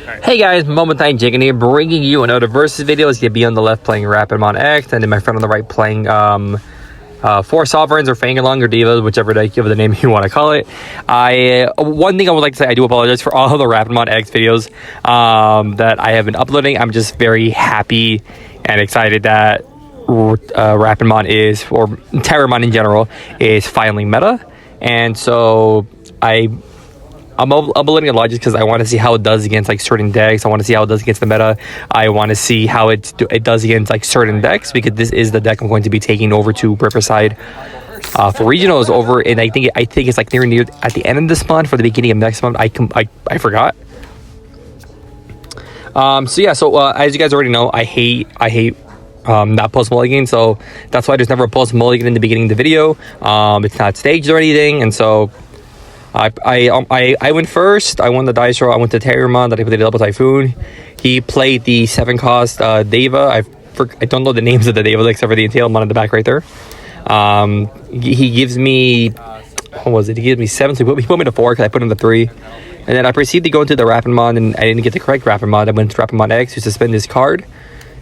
Hey guys, momentaijankguy here, bringing you another versus video. It's gonna be on the left playing Rapidmon X, and then my friend on the right playing four sovereigns or Feng-deva or divas, whichever give it the name you want to call it. One thing I would like to say, I do apologize for all of the Rapidmon X videos that I have been uploading. I'm just very happy and excited that Rapidmon is, or Terramon in general, is finally meta, and so I'm uploading a lot just because I want to see how it does against like certain decks. I want to see how it does against the meta. I want to see how it does against like certain decks, because this is the deck I'm going to be taking over to Riverside for regionals over, and I think it's like near at the end of this month for the beginning of next month. I forgot. So yeah, as you guys already know, I hate not post mulligan, so that's why there's never a post mulligan in the beginning of the video. It's not staged or anything, and so I went first. I won the dice roll. I went to Terramon that I played the double typhoon. He played the 7-cost Deva. I don't know the names of the Deva except for the entailment on the back right there. He gives me, what was it? He gives me 7. So he put me to 4 because I put him to 3. And then I proceeded to go into the Rapidmon, and I didn't get the correct Rapidmon. I went to Rapidmon X to suspend this card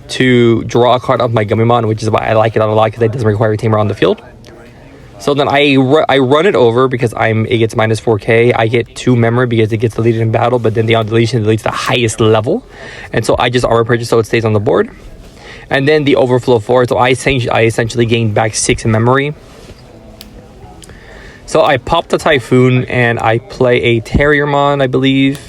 to draw a card off my Gummymon, which is why I like it a lot, because it doesn't require a tamer on the field. So then I run it over because it gets minus 4k. I get 2 memory because it gets deleted in battle, but then the on deletion deletes the highest level. And so I just armor purchase so it stays on the board. And then the overflow 4, so I essentially gained back 6 memory. So I pop the Typhoon and I play a Terriermon, I believe.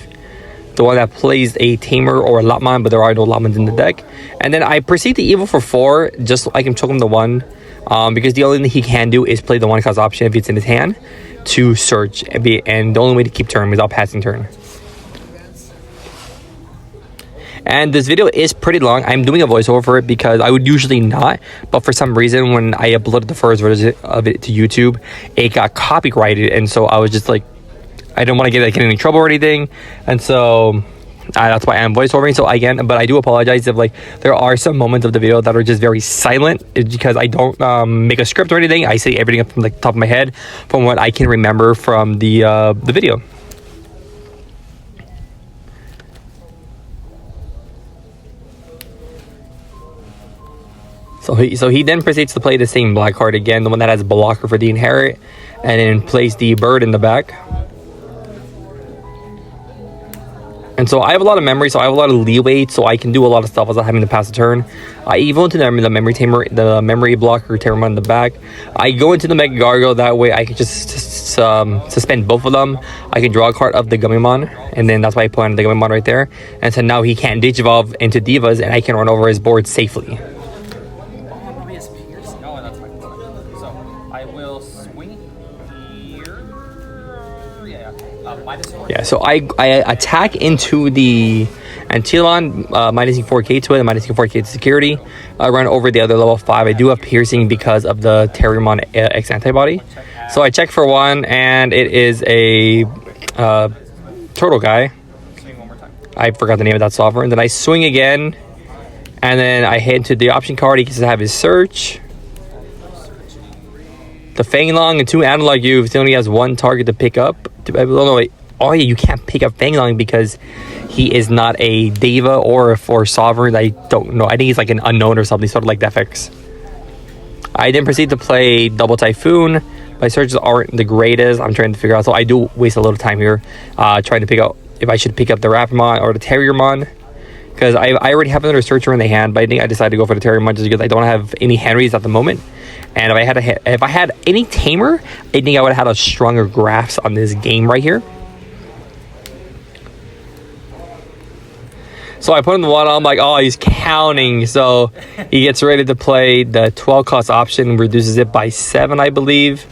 The one that plays a Tamer or a Lotmon, but there are no Lotmons in the deck. And then I proceed to Evil for 4, just so I can choke him to 1. Because the only thing he can do is play the 1-cost option if it's in his hand to search, and the only way to keep turn without passing turn. And this video is pretty long. I'm doing a voiceover for it because I would usually not, but for some reason when I uploaded the first version of it to YouTube, it got copyrighted, and so I was just like, I don't want to get in any trouble or anything, and so that's why I'm voiceovering. So again, but I do apologize if like there are some moments of the video that are just very silent. It's because I don't make a script or anything. I say everything from the top of my head from what I can remember from the video. So he then proceeds to play the same black card again, the one that has blocker for the inherit, and then plays the bird in the back. And so I have a lot of memory, so I have a lot of leeway, so I can do a lot of stuff without having to pass a turn. I evo into the memory tamer, the memory blocker Terramon in the back. I go into the Mega Gargoyle, that way I can just suspend both of them. I can draw a card of the Gummymon, and then that's why I put on the Gummymon right there. And so now he can't Digivolve into Divas, and I can run over his board safely. Yeah, so I attack into the Antilon, minusing 4k to it, and minusing 4k to security. I run over the other level 5. I do have piercing because of the Terriermon X antibody. So I check for 1, and it is a turtle guy. I forgot the name of that sovereign. Then I swing again, and then I hit into the option card. He gets to have his search. The Feng-long and 2 analog youths. He only has 1 target to pick up. Oh yeah, you can't pick up Feng-long because he is not a Deva or a 4 sovereign. I don't know. I think he's like an unknown or something, sort of like Defix. I then proceed to play double Typhoon. My searches aren't the greatest. I'm trying to figure out, so I do waste a little time here trying to pick out if I should pick up the Rapidmon or the Terriermon, because I already have another searcher in the hand, but I think I decided to go for the Terriermon just because I don't have any Henrys at the moment. And if I had any tamer, I think I would have had a stronger grasp on this game right here. So I put him the 1. I'm like, oh, he's counting. So he gets ready to play the 12-cost option, reduces it by 7, I believe.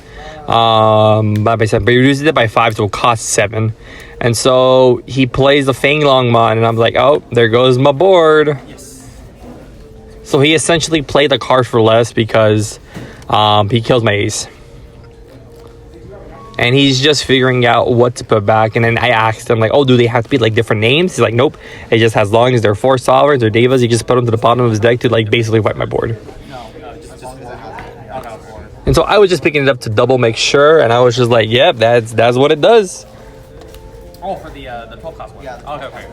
Not by 7, but he reduces it by 5, so it costs 7. And so he plays the Feng-long-mon, and I'm like, oh, there goes my board. So he essentially played the card for less because he kills my ace. And he's just figuring out what to put back. And then I asked him, like, oh, do they have to be like different names? He's like, nope. It just as long as they're 4 sovereigns or Devas, you just put them to the bottom of his deck to like basically wipe my board. And so I was just picking it up to double make sure, and I was just like, yep, that's what it does. Oh, for the 12 cost one. Yeah. Okay, okay.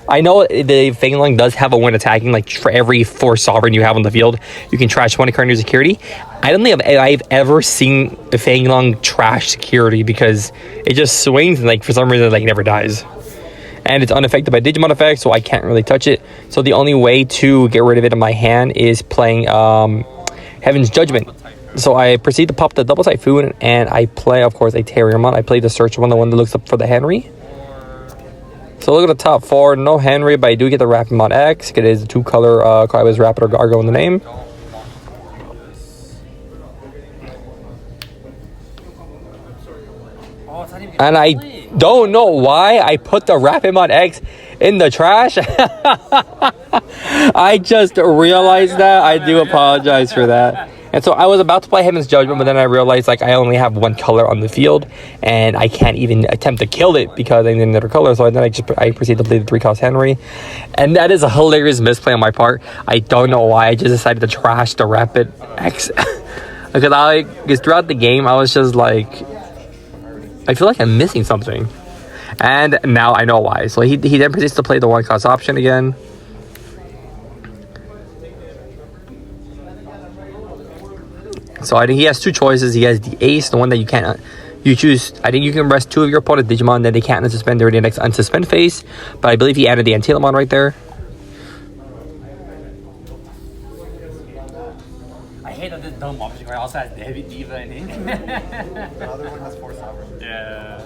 I know the Feng-deva does have a when attacking, like for every 4 sovereign you have on the field, you can trash 20 card under security. I don't think I've ever seen the Feng-deva trash security because it just swings and like for some reason like never dies. And it's unaffected by Digimon effects, so I can't really touch it. So the only way to get rid of it in my hand is playing Heaven's Judgment. So I proceed to pop the double Typhoon, and I play, of course, a Terriermon. I play the search one, the one that looks up for the Henry. So look at the top 4. No Henry, but I do get the Rapidmon X. It is a 2-color card with Rapid or Gargo in the name. And I don't know why I put the Rapidmon X in the trash. I just realized that. I do apologize for that. And so I was about to play Heaven's Judgment, but then I realized like I only have 1 color on the field, and I can't even attempt to kill it because I need another color. So then I proceed to play the 3-cost Henry, and that is a hilarious misplay on my part. I don't know why I just decided to trash the Rapid X because throughout the game I was just like, I feel like I'm missing something, and now I know why. So he then proceeds to play the 1-cost option again. So I think he has 2 choices. He has the Ace, the one that you can't, you choose. I think you can rest 2 of your opponent's Digimon, then they can't unsuspend during the next unsuspend phase. But I believe he added the Antilamon right there. I hate that this dumb option card also has the Heavy Diva in it. The other one has 4 sovereigns. Yeah.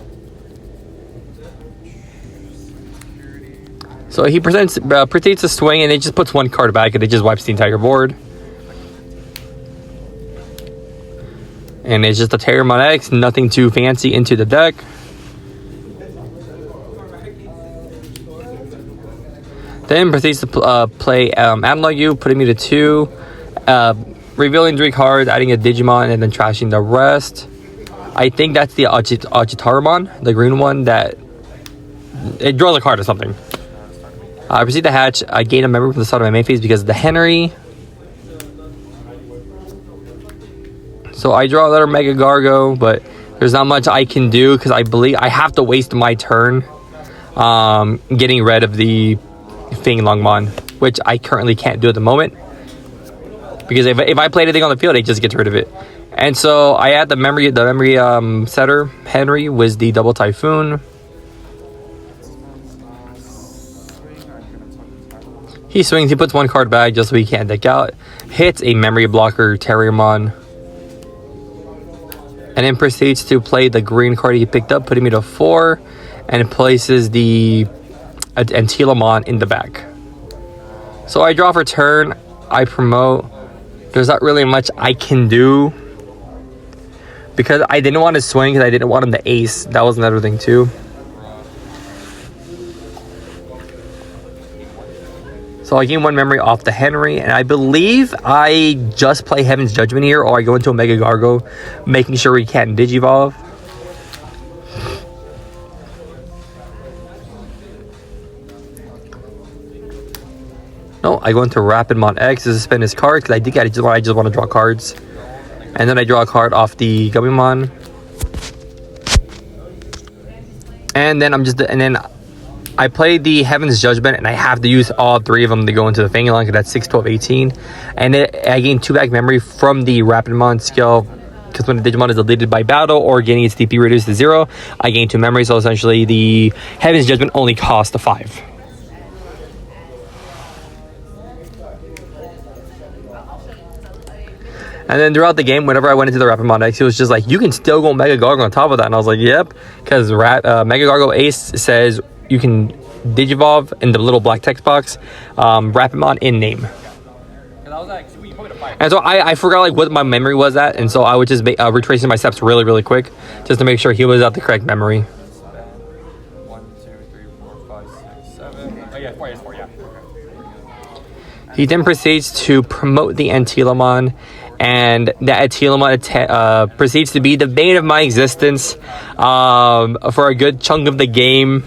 So he proceeds to swing, and it just puts 1 card back, and it just wipes the entire board. And it's just a Terriermon X, nothing too fancy into the deck. Then proceeds to play Analog, putting me to 2. Revealing 3 cards, adding a Digimon, and then trashing the rest. I think that's the Agitaramon, the green one that... It draws a card or something. I proceed to hatch. I gain a memory from the start of my main phase because of the Henry. So I draw another Mega Gargo, but there's not much I can do because I believe I have to waste my turn getting rid of the Feng-deva, which I currently can't do at the moment. Because if I play anything on the field, it just gets rid of it. And so I add the memory setter, Henry, with the double Typhoon. He swings, he puts 1 card back just so he can't deck out. Hits a memory blocker, Terriermon. And then proceeds to play the green card he picked up, putting me to 4, and places the Antilamon in the back. So I draw for turn, I promote. There's not really much I can do because I didn't want to swing because I didn't want him to ace. That was another thing too. So I gain 1 memory off the Henry, and I believe I just play Heaven's Judgment here, or I go into a Mega Gargo, making sure he can't Digivolve. No, I go into Rapidmon X to suspend his card because I just want to draw cards, and then I draw a card off the Gummimon, and then I play the Heaven's Judgment, and I have to use all 3 of them to go into the Feng-deva because that's 6, 12, 18. And I gain 2 back memory from the Rapidmon skill because when the Digimon is deleted by battle or getting its DP reduced to 0, I gain 2 memories. So essentially, the Heaven's Judgment only costs a 5. And then throughout the game, whenever I went into the Rapidmon X, it was just like, you can still go Mega Gargo on top of that. And I was like, yep, because Mega Gargo Ace says you can Digivolve in the little black text box, Rapidmon in name. And so I forgot like what my memory was at, and so I was just retracing my steps really quick just to make sure he was at the correct memory. 1, 2, 3, 4, 5, 6, 7. Oh yeah, 4, yes, 4, yeah. He then proceeds to promote the Antilamon, and that Antilamon proceeds to be the bane of my existence for a good chunk of the game.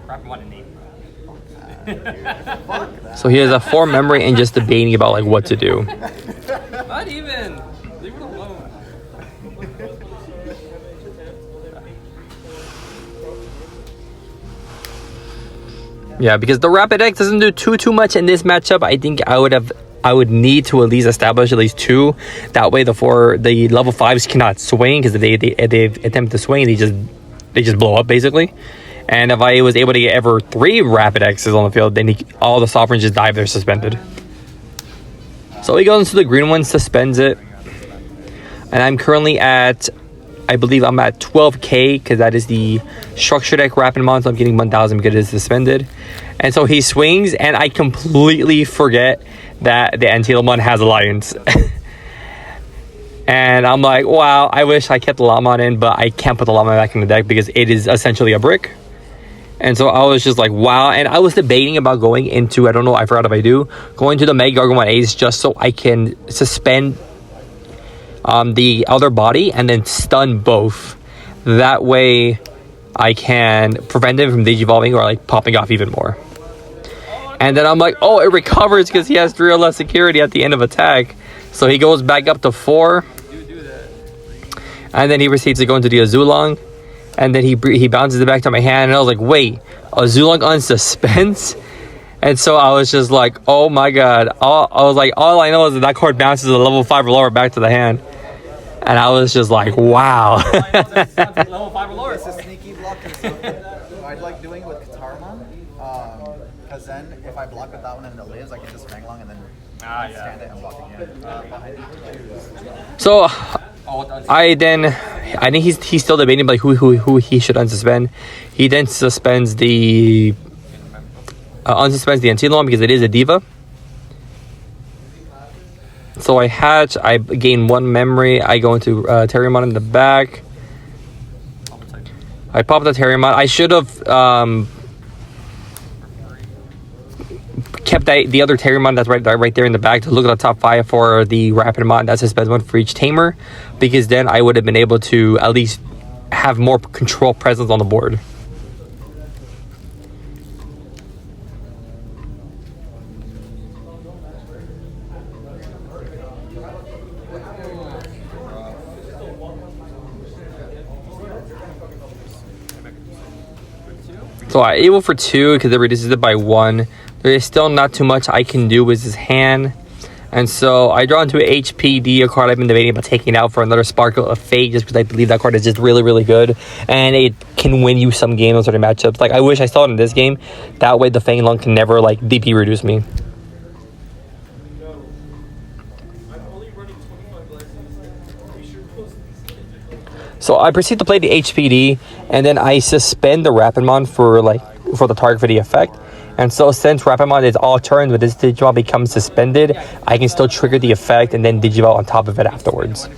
Rapidmon in name. So he has a 4 memory and just debating about like what to do. Not even. Leave it alone. Yeah, because the Rapid X doesn't do too much in this matchup. I think I would need to at least establish at least 2. That way the level 5s cannot swing, because if they attempt to swing, they just blow up basically. And if I was able to get ever 3 Rapid X's on the field, then all the sovereigns just die if they're suspended. So he goes into the green one, suspends it. And I'm currently at, I believe I'm at 12k, because that is the structure deck Rapidmon, so I'm getting 1000 because it is suspended. And so he swings, and I completely forget that the Antilamon has Alliance. And I'm like, wow, I wish I kept the Lamon in, but I can't put the Lamon back in the deck because it is essentially a brick. And so I was just like, wow. And I was debating about going into, I don't know, I forgot if I do, going to the Mega Gargomon Ace just so I can suspend the other body and then stun both. That way I can prevent him from digivolving or like popping off even more. And then I'm like, oh, it recovers because he has 3 or less security at the end of attack. So he goes back up to 4. And then he proceeds to go into the Azulong. And then he bounces it back to my hand. And I was like, wait, Azulong on suspense? And so I was just like, oh my god. I was like, all I know is that card bounces a level 5 or lower back to the hand. And I was just like, wow. Level 5 or lower. It's a sneaky block. I like doing it with Kataramon. Because then if I block with that one and it lives, I can just Fanglong and then stand it and block again. So I think he's still debating like who he should unsuspend. He then suspends the unsuspends the Antilamon because it is a diva. So I hatch, I gain 1 memory, I go into Terriermon in the back. I pop the Terriermon. I should have kept the other Terriermon that's right there in the back to look at the top 5 for the Rapidmon. That's suspends 1 for each tamer, because then I would have been able to at least have more control presence on the board. So I able for 2 because it reduces it by 1. There is still not too much I can do with his hand. And so I draw into an HPD, a card I've been debating about taking out for another Sparkle of Fate, just because I believe that card is just really, really good. And it can win you some games on certain matchups. Like, I wish I saw it in this game. That way the Feng-deva can never, like, DP reduce me. So I proceed to play the HPD, and then I suspend the Rapidmon for the target for the effect. And so since Rapidmon is all turns, when this Digivolve becomes suspended, I can still trigger the effect and then Digivolve on top of it afterwards.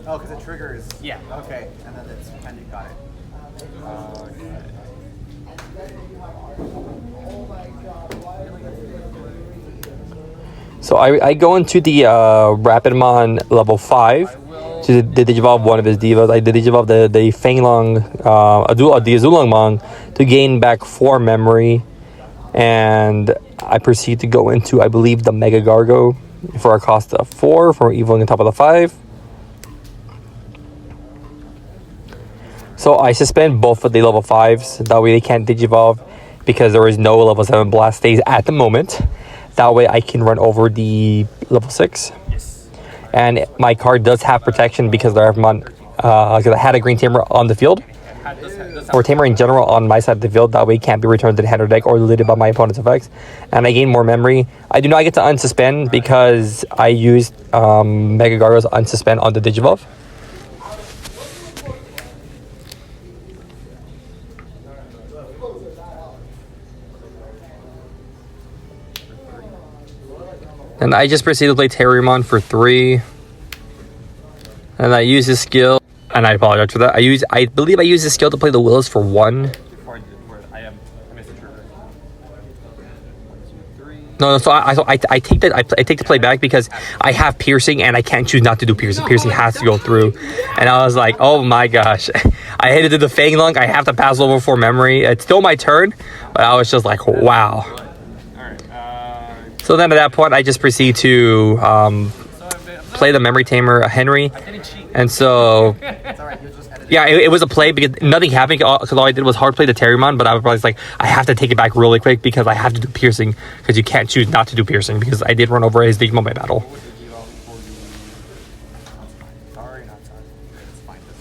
Oh, because it triggers. Yeah. Okay, and then it's pending. Got it. So I go into the Rapidmon level 5 to Digivolve one of his divas. I Digivolve the the Azulongmon to gain back 4 memory. And I proceed to go into, I believe, the Mega Gargo for a cost of 4 for evoing on top of the 5. So I suspend both of the level 5s. That way they can't Digivolve because there is no level 7 blast stays at the moment. That way I can run over the level 6. Yes. And my card does have protection because I had a green tamer on the field. Or tamer in general on my side of the field. That way it can't be returned to the hand or deck or deleted by my opponent's effects. And I gain more memory. I do not get to unsuspend because I used Mega Gargo's unsuspend on the Digivolve. And I just proceed to play Terriermon for 3. And I use his skill. And I apologize for that. I believe I use his skill to play the Willows for 1. I missed the trigger. 1, 2, 3. No, so I take that I take the play back because I have piercing and I can't choose not to do piercing. Piercing has to go through, and I was like, oh my gosh, I had to do the Fang Lung. I have to pass level 4 memory. It's still my turn, but I was just like, wow. So then at that point, I just proceed to play the memory tamer Henry, and so. Yeah, it was a play because nothing happened because all I did was hard play the Terriermon, but I was like, I have to take it back really quick because I have to do piercing because you can't choose not to do piercing because I did run over his Digimon by battle. Sorry, not sorry. It's fine this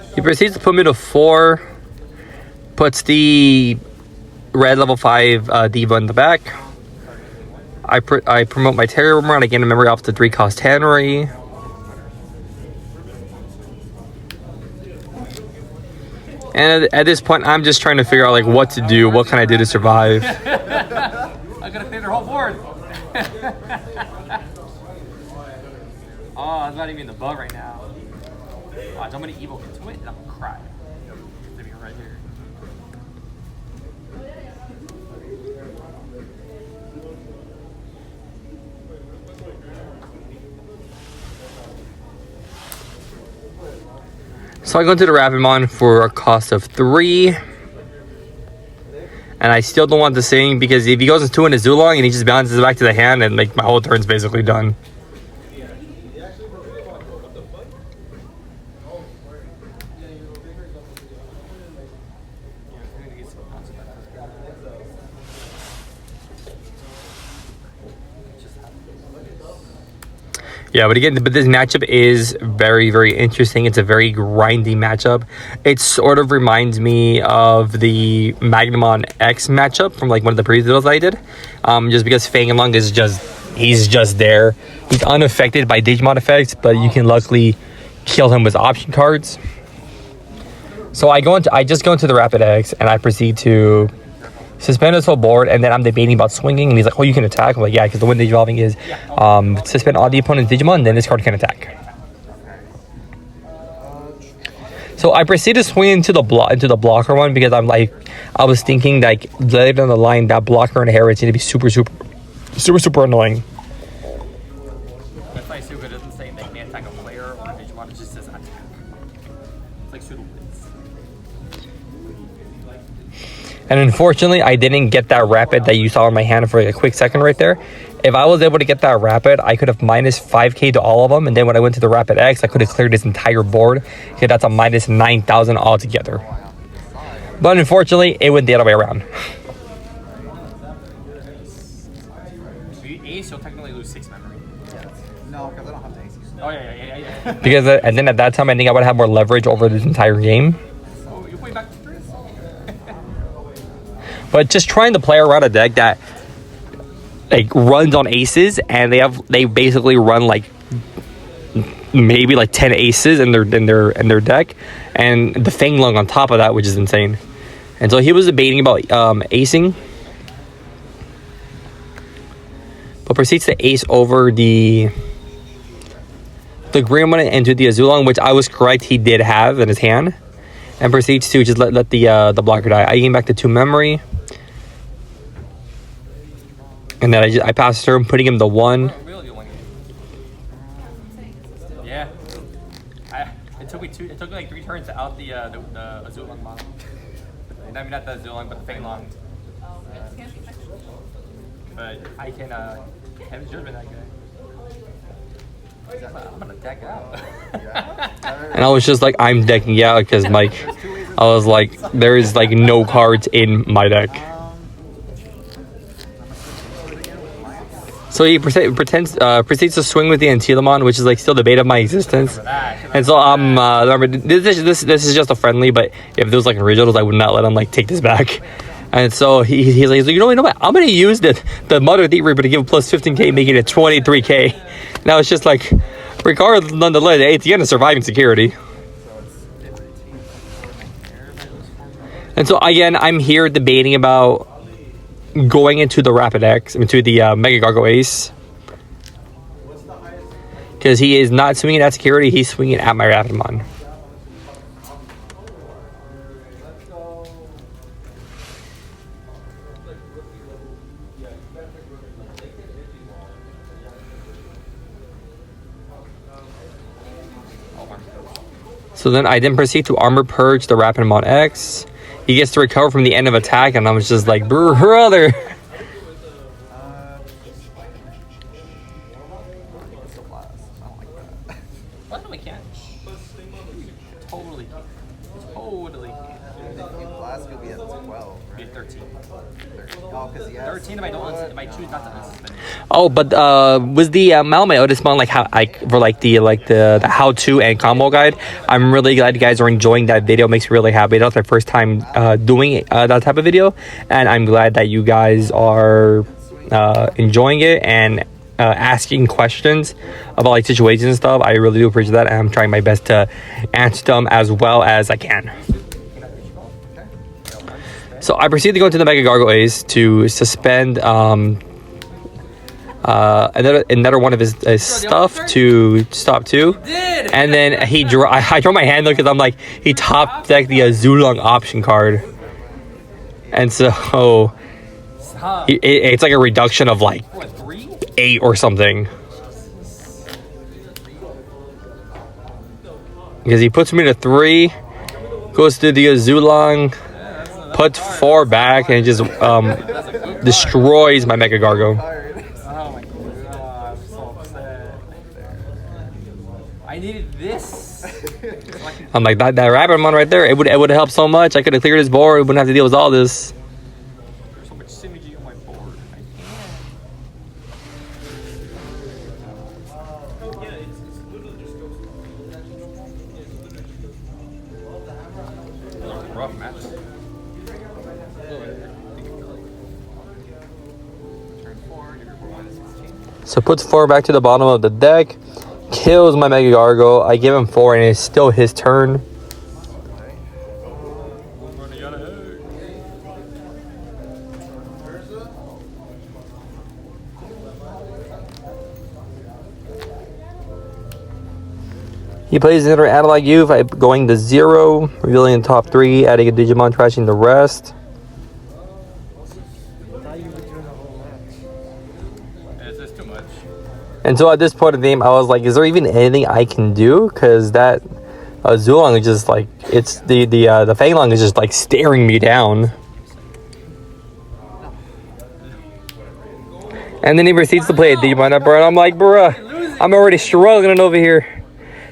turn. He proceeds to put me to 4, puts the red level 5 Diva in the back. I promote my Terriermon, I gain a memory off the 3-cost Henry. And at this point, I'm just trying to figure out like what to do. What can I do to survive? I gotta clear their whole board. Oh, that's not even the bug right now. Oh, so many evil into it, and I'm gonna cry. Living right here. So I go into the Rapidmon for a cost of 3. And I still don't want to sing because if he goes into 2 in a Zulong and he just bounces back to the hand and like my whole turn's basically done. Yeah, but again, this matchup is very, very interesting. It's a very grindy matchup. It sort of reminds me of the Magnamon X matchup from like one of the previous videos I did. Just because Feng-deva is he's just there. He's unaffected by Digimon effects, but you can luckily kill him with option cards. So I just go into the Rapid X and I proceed to suspend his whole board, and then I'm debating about swinging, and he's like, oh, you can attack. I'm like, yeah, because the way the evolving is suspend all the opponent's Digimon, and then this card can attack. So I proceed to swing into the blocker one because I'm like, I was thinking like later down the line that blocker and hair is going to be super annoying. That's why Suga doesn't say they can't attack a player or a Digimon, it just says attack. It's like pseudo wins. And unfortunately, I didn't get that rapid that you saw in my hand for a quick second right there. If I was able to get that rapid, I could have minus 5k to all of them. And then when I went to the Rapid X, I could have cleared this entire board. Okay, that's a minus 9,000 altogether. But unfortunately, it went the other way around. If you ace, you'll technically lose 6 memory. No, because I don't have to ace. Oh, yeah. Because and then at that time, I think I would have more leverage over this entire game. Oh, you're playing back to 3? But just trying to play around a deck that like runs on aces, and they basically run like maybe like 10 aces in their deck, and the Feng Lung on top of that, which is insane. And so he was debating about acing, but proceeds to ace over the green one into the Azulong, which I was correct, he did have in his hand, and proceeds to just let the blocker die. I gain back to 2 memory. And then I passed through him, putting him to 1. Yeah. It took me like 3 turns to out the Azulong model. I mean, not the Azulong, but the Feng-deva. But I can have judgment that guy. I'm gonna deck out. And I was just like, I'm decking out because Mike, I was like, there is like no cards in my deck. So he proceeds to swing with the Antilamon, which is like still the bait of my existence. And so remember, this is just a friendly, but if there was like originals, I would not let him like take this back. And so he's like, you know what? I'm gonna use the Mother Thief Reaper to give him plus 15k, making it 23k. Now it's just like, regardless, nonetheless, it's the end of surviving security. And so again, I'm here debating about going into the Rapid X, into the Mega Gargo Ace, because he is not swinging at security, he's swinging at my Rapidmon. So then I then proceed to armor purge the Rapidmon X. He gets to recover from the end of attack, and I was just like, brother. What? No, we can't. Totally can't. Totally can't. If you blast, you'll be at 12. Be at 13. Oh, because he has 13 if I don't, if I choose not to unsuspend. Oh, but was the Malmay Otismon like how for the how-to and combo guide? I'm really glad you guys are enjoying that video. It makes me really happy. That was my first time doing that type of video, and I'm glad that you guys are enjoying it and asking questions about like situations and stuff. I really do appreciate that, and I'm trying my best to answer them as well as I can. So I proceed to go into the Mega Gargoyles to suspend another one of his stuff to stop 2. And then I draw my hand because I'm like, he top decked the Zulong option card. And so it's like a reduction of like 8 or something. Because he puts me to 3, goes to the Zulong, puts 4 back, and it just destroys my Mega Gargo. Oh my god, I'm so upset. I needed this. I'm like, that Rapidmon right there, it would have helped so much. I could have cleared his board, wouldn't have to deal with all this. There's so much synergy on my board. I can't. Rough match. So puts 4 back to the bottom of the deck, kills my Mega Gargo. I give him 4, and it's still his turn. He plays another Analog Youth, going to 0, revealing the top 3, adding a Digimon, trashing the rest. And so at this point of the game, I was like, is there even anything I can do? Because that Zulong is just like, it's the Feng-long is just like staring me down. And then he proceeds to play a Digimon Emperor, and I'm like, bruh, I'm already struggling over here.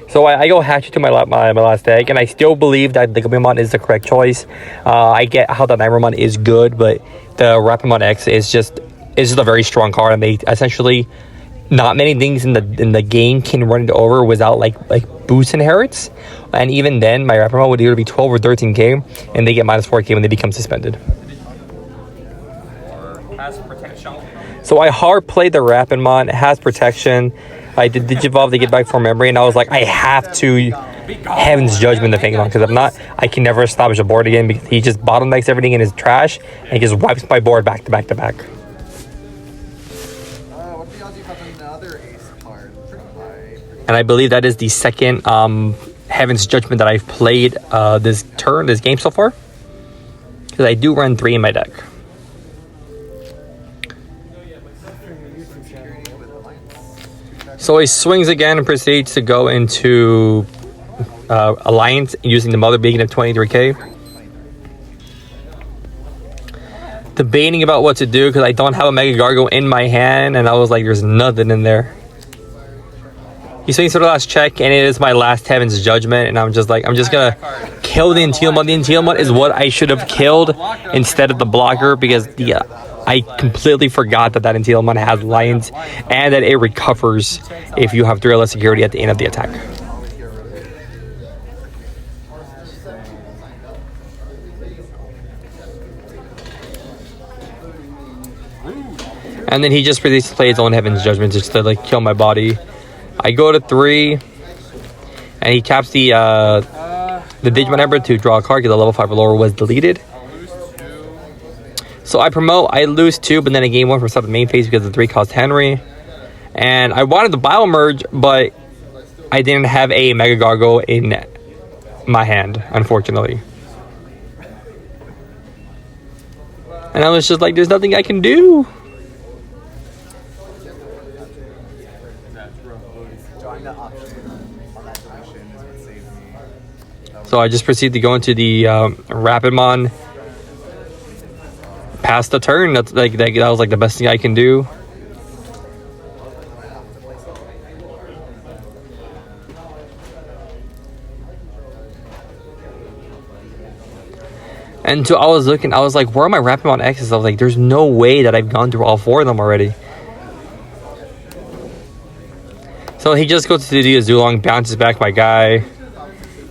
So I go Hatchet to my last deck, and I still believe that the Gabumon is the correct choice. I get how the Nymramon is good, but the Rapidmon X is just a very strong card, and they essentially, not many things in the game can run it over without like boost inherits, and even then my Rapidmon would either be 12 or 13k, and they get minus 4k when they become suspended. So I hard played the Rapidmon. It has protection. I did Digivolve to get back for memory, and I was like, I have to Heaven's Judgment the Feng-long, because if not, I can never establish a board again, because he just bottlenecks everything in his trash and he just wipes my board back to back to back. And I believe that is the second Heaven's Judgment that I've played this game so far. Because I do run 3 in my deck. So he swings again and proceeds to go into Alliance using the Mother Beacon of 23k. Debating about what to do because I don't have a Mega Gargo in my hand, and I was like, there's nothing in there. He swings to the last check, and it is my last Heaven's Judgment, and I'm just like, I'm just gonna kill the Intealmon. The Intealmon is what I should have killed instead of the blocker, because I completely forgot that Intealmon has Lions and that it recovers if you have 3 or less security at the end of the attack. And then he just proceeds to play his own Heaven's Judgment just to like kill my body. I go to 3, and he taps the Digimon Emperor to draw a card because the level 5 or lower was deleted. So I promote, I lose 2, but then I gain 1 from start the main phase because the 3 cost Henry. And I wanted the Bio Merge, but I didn't have a Mega Gargo in my hand, unfortunately. And I was just like, there's nothing I can do. Drawing the option on that deletion is what saved me. So I just proceed to go into the Rapidmon. Pass the turn. That's like that was like the best thing I can do. And so I was looking, I was like, where are my Rapidmon X's? I was like, there's no way that I've gone through all 4 of them already. So he just goes to the Azulong, bounces back my guy,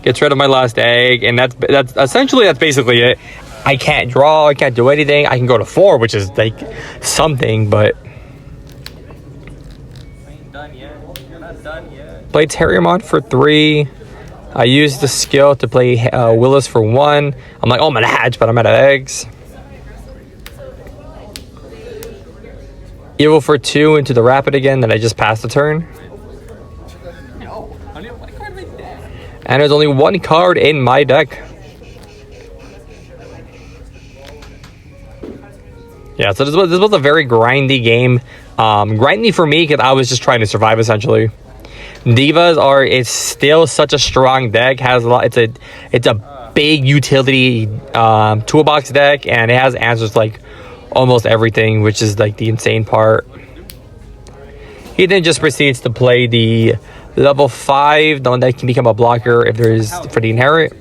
gets rid of my last egg, and that's essentially, that's basically it. I can't draw, I can't do anything. I can go to 4, which is like something, but... I ain't done yet. You're not done yet. Played Terriermon for 3. I used the skill to play Willis for 1. I'm like, oh, I'm gonna hatch, but I'm out of eggs. Evil for 2 into the Rapid again, then I just passed the turn. No. What card in my deck? And there's only 1 card in my deck. Yeah, so this was a very grindy game. Grindy for me because I was just trying to survive essentially. Divas it's still such a strong deck. Has a lot. It's a big utility toolbox deck, and it has answers like almost everything, which is like the insane part. He then just proceeds to play the level 5, the one that can become a blocker if there's for the inherit.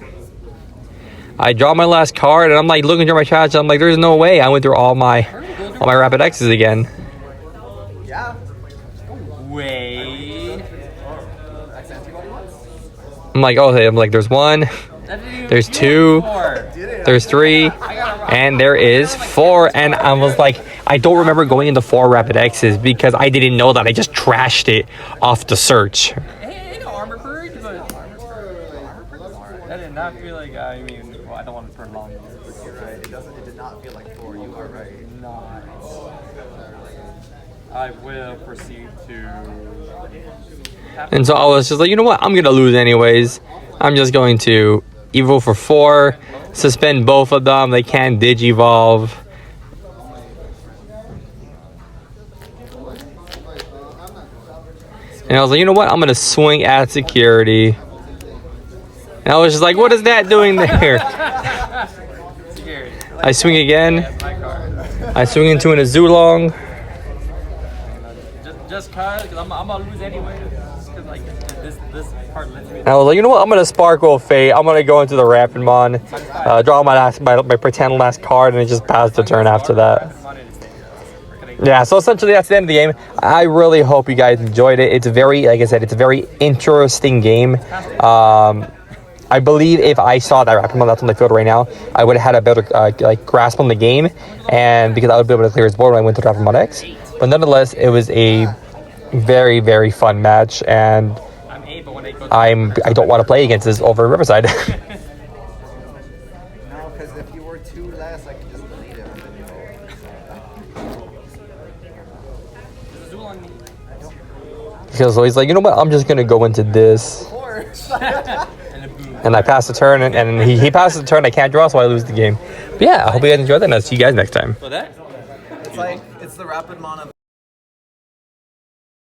I draw my last card, and I'm like looking through my chat. I'm like, there's no way. I went through all my Rapid X's again. Yeah. Wait. I'm like, oh, I'm like, there's 1, there's 2, there's 3, and there is 4. And I was like, I don't remember going into 4 Rapid X's because I didn't know that I just trashed it off the search. Hey, no armor purge, but armor purge. That did not feel like. I mean, well, I don't want to turn long. You're right. It did not feel like 4. You are right. Nice. I will proceed to. And so I was just like, you know what? I'm going to lose anyways. I'm just going to Evil for 4, suspend both of them. They can't Digivolve. And I was like, you know what? I'm going to swing at security. And I was just like, what is that doing there? I swing again. I swing into an Azulong. Just cause I'm gonna lose anyway. Just cause like this part lets me. And I was like, you know what? I'm gonna Sparkle Fate. I'm gonna go into the Rapidmon, draw my pretend last card, and it just pass the turn after that. Yeah, so essentially that's the end of the game. I really hope you guys enjoyed it. It's very, like I said, it's a very interesting game. I believe if I saw that Rapidmon that's on the field right now, I would have had a better like grasp on the game, and because I would be able to clear his board when I went to Rapidmon X. But nonetheless, it was a very, very fun match, and I don't want to play against this over in Riverside. No, because if you were 2 less, I could just delete it. Because he's like, you know what? I'm just gonna go into this. And I pass the turn, and he passes the turn. I can't draw, so I lose the game. But yeah, I hope you guys enjoyed that, and I'll see you guys next time. It's like, it's the Rapidmon of